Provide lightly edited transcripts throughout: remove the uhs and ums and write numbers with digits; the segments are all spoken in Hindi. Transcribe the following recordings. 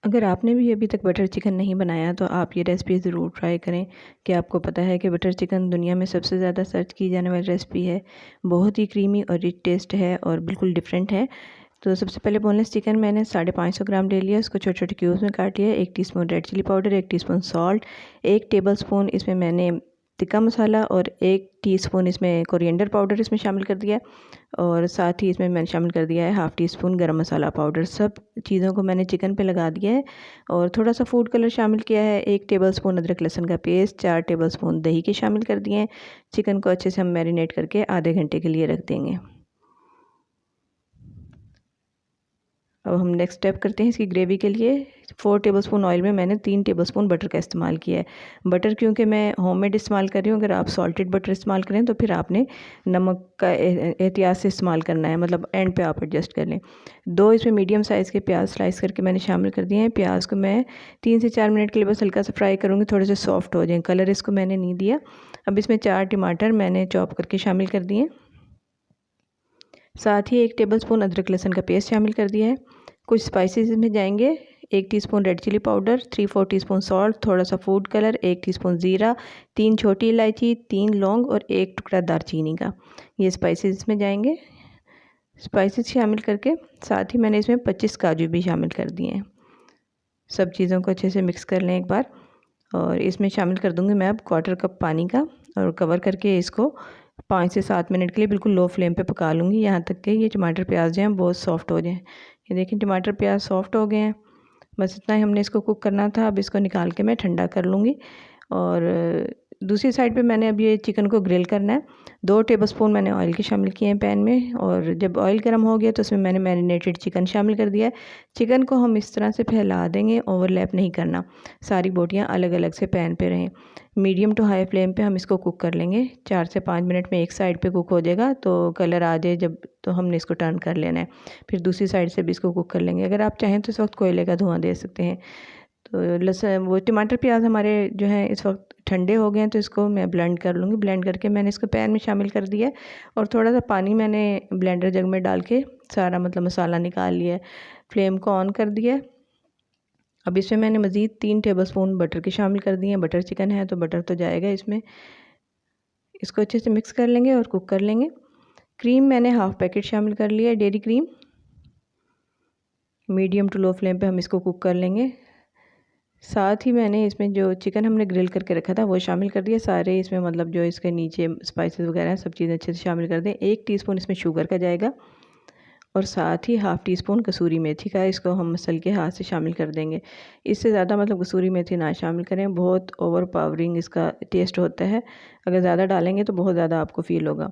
अगर आपने भी अभी तक बटर चिकन नहीं बनाया तो आप ये रेसिपी ज़रूर ट्राई करें। कि आपको पता है कि बटर चिकन दुनिया में सबसे ज़्यादा सर्च की जाने वाली रेसिपी है। बहुत ही क्रीमी और रिच टेस्ट है और बिल्कुल डिफरेंट है। तो सबसे पहले बोनलेस चिकन मैंने 550 ग्राम ले लिया। उसको छोटे छोटे क्यूब्स में काट लिया। 1 teaspoon red chilli powder, 1 teaspoon salt, 1 tablespoon इसमें मैंने तिक्का मसाला और 1 टीस्पून इसमें कोरिएंडर पाउडर इसमें शामिल कर दिया। और साथ ही इसमें मैंने शामिल कर दिया है हाफ़ टी स्पून गरम मसाला पाउडर। सब चीज़ों को मैंने चिकन पे लगा दिया है। और थोड़ा सा फूड कलर शामिल किया है। 1 टेबलस्पून अदरक लहसुन का पेस्ट, 4 टेबलस्पून दही के शामिल कर दिए हैं। चिकन को अच्छे से हम मैरिनेट करके आधे घंटे के लिए रख देंगे। अब हम नेक्स्ट स्टेप करते हैं इसकी ग्रेवी के लिए। 4 टेबलस्पून ऑयल में मैंने 3 टेबलस्पून बटर का इस्तेमाल किया है। बटर क्योंकि मैं होममेड इस्तेमाल कर रही हूँ, अगर आप सॉल्टेड बटर इस्तेमाल करें तो फिर आपने नमक का एहतियात से इस्तेमाल करना है, मतलब एंड पे आप एडजस्ट कर लें। 2 इसमें मीडियम साइज़ के प्याज स्लाइस करके मैंने शामिल कर दिए हैं। प्याज को मैं 3 से 4 मिनट के लिए बस हल्का सा फ्राई करूँगी, थोड़े से सॉफ्ट हो जाएँ। कलर इसको मैंने नहीं दिया। अब इसमें 4 टमाटर मैंने चॉप करके शामिल कर दिए। साथ ही 1 टेबलस्पून अदरक लहसुन का पेस्ट शामिल कर दिया है। कुछ स्पाइसेस इसमें जाएंगे। 1 teaspoon red chilli powder, 3/4 teaspoon salt, थोड़ा सा फूड कलर, 1 टीस्पून ज़ीरा, 3 छोटी इलायची, 3 लौंग और 1 टुकड़ा दालचीनी का। ये स्पाइसेस इसमें जाएंगे। स्पाइसेस शामिल करके साथ ही मैंने इसमें 25 काजू भी शामिल कर दिए हैं। सब चीज़ों को अच्छे से मिक्स कर लें एक बार। और इसमें शामिल कर दूँगी मैं अब 1/4 कप पानी का। और कवर करके इसको 5 से 7 मिनट के लिए बिल्कुल लो फ्लेम पे पका लूँगी, यहाँ तक कि ये टमाटर प्याज जो हैं बहुत सॉफ्ट हो जाएँ। ये देखिए टमाटर प्याज सॉफ्ट हो गए हैं। बस इतना ही हमने इसको कुक करना था। अब इसको निकाल के मैं ठंडा कर लूँगी। और दूसरी साइड पे मैंने अब ये चिकन को ग्रिल करना है। 2 टेबलस्पून मैंने ऑयल के शामिल किए हैं पैन में। और जब ऑयल गर्म हो गया तो उसमें मैंने मैरिनेटेड चिकन शामिल कर दिया है। चिकन को हम इस तरह से फैला देंगे, ओवरलैप नहीं करना, सारी बोटियाँ अलग अलग से पैन पे रहें। मीडियम टू हाई फ्लेम पे हम इसको कुक कर लेंगे। 4 से 5 मिनट में एक साइड पे कुक हो जाएगा, तो कलर आ जाए जब, तो हमने इसको टर्न कर लेना है। फिर दूसरी साइड से भी इसको कुक कर लेंगे। अगर आप चाहें तो इस वक्त कोयले का धुआं दे सकते हैं। तो लहसुन वो टमाटर प्याज हमारे जो हैं इस वक्त ठंडे हो गए हैं, तो इसको मैं ब्लेंड कर लूँगी। ब्लेंड करके मैंने इसको पैन में शामिल कर दिया है। और थोड़ा सा पानी मैंने ब्लेंडर जग में डाल के सारा मतलब मसाला निकाल लिया है। फ्लेम को ऑन कर दिया है। अब इसमें मैंने मज़ीद 3 टेबलस्पून बटर के शामिल कर दिए हैं। बटर चिकन है तो बटर तो जाएगा इसमें। इसको अच्छे से मिक्स कर लेंगे और कुक कर लेंगे। क्रीम मैंने हाफ़ पैकेट शामिल कर लिया है, dairy cream. Medium to low flame पे हम इसको कुक कर लेंगे। साथ ही मैंने इसमें जो चिकन हमने ग्रिल करके रखा था वो शामिल कर दिया सारे इसमें, मतलब जो इसके नीचे स्पाइसेस वगैरह हैं सब चीज़ें अच्छे से शामिल कर दें। 1 टीस्पून इसमें शुगर का जाएगा। और साथ ही हाफ़ टी स्पून कसूरी मेथी का, इसको हम मसल के हाथ से शामिल कर देंगे। इससे ज़्यादा मतलब कसूरी मेथी ना शामिल करें, बहुत ओवर पावरिंग इसका टेस्ट होता है। अगर ज़्यादा डालेंगे तो बहुत ज़्यादा आपको फ़ील होगा।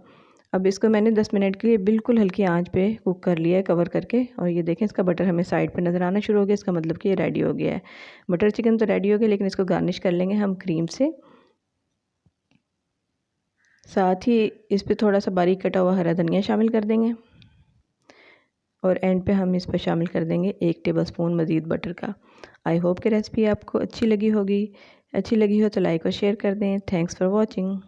अब इसको मैंने 10 मिनट के लिए बिल्कुल हल्की आंच पे कुक कर लिया है कवर करके। और ये देखें इसका बटर हमें साइड पे नज़र आना शुरू हो गया, इसका मतलब कि ये रेडी हो गया है। बटर चिकन तो रेडी हो गया, लेकिन इसको गार्निश कर लेंगे हम क्रीम से। साथ ही इस पर थोड़ा सा बारीक कटा हुआ हरा धनिया शामिल कर देंगे। और एंड पे हम इस पर शामिल कर देंगे 1 टेबलस्पून मज़ीद बटर का। आई होप कि रेसिपी आपको अच्छी लगी होगी। अच्छी लगी हो तो लाइक और शेयर कर दें। Thanks for watching.